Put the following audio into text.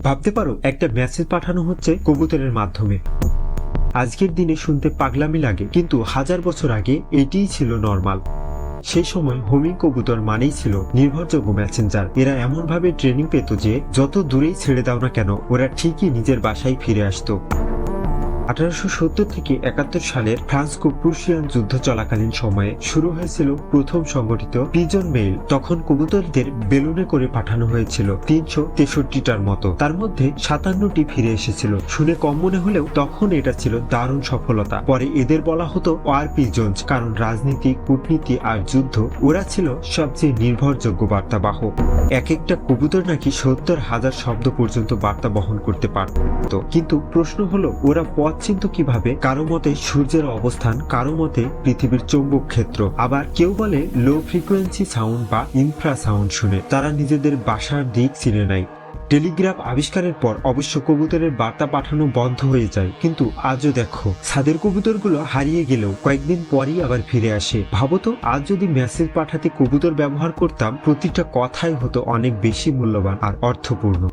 ভাবতে পারো একটা মেসেজ পাঠানো হচ্ছে কবুতরের মাধ্যমে। আজকের দিনে শুনতে পাগলামি লাগে, কিন্তু হাজার বছর আগে এটিই ছিল নরমাল। সেই সময় হোমিং কবুতর মানেই ছিল নির্ভরযোগ্য মেসেঞ্জার। এরা এমন ভাবে ট্রেনিং পেত যে যত দূরেই ছেড়ে দাও না কেন ওরা ঠিকই নিজের বাসায় ফিরে আসতো। 1870 থেকে 71 সালের ফ্রান্সকো প্রুশিয়ান যুদ্ধ চলাকালীন সময়ে শুরু হয়েছিল প্রথম সংগঠিত পিজন মেইল। তখন কবুতরদের বেলুনে করে পাঠানো হয়েছিল 363টার মতো, তার মধ্যে 57টি ফিরে এসেছিল। শুনে কম মনে হলেও তখন এটা ছিল দারুণ সফলতা। পরে এদের বলা হতো ওয়ার পিজনস, কারণ রাজনীতি, কূটনীতি আর যুদ্ধ ওরা ছিল সবচেয়ে নির্ভরযোগ্য বার্তাবাহক। এক একটা কবুতর নাকি 70,000 শব্দ পর্যন্ত বার্তা বহন করতে পারত। কিন্তু প্রশ্ন হলো ওরা পথ চিনত কিভাবে? কারো মতে সূর্যের অবস্থান, কারো মতে পৃথিবীর চৌম্বক ক্ষেত্র, আবার কেউ বলে লো ফ্রিকোয়েন্সি সাউন্ড বা ইনফ্রাসাউন্ড শুনে তারা নিজেদের বাসার দিক চিনে নেয়। টেলিগ্রাফ আবিষ্কারের পর অবশ্য কবুতরের বার্তা পাঠানো বন্ধ হয়ে যায়, কিন্তু আজও দেখো ছাদের কবুতরগুলো হারিয়ে গেলেও কয়েকদিন পরই আবার ফিরে আসে। ভাবতো আজ যদি মেসেজ পাঠাতে কবুতর ব্যবহার করতাম, প্রতিটা কথাই হতো অনেক বেশি মূল্যবান আর অর্থপূর্ণ।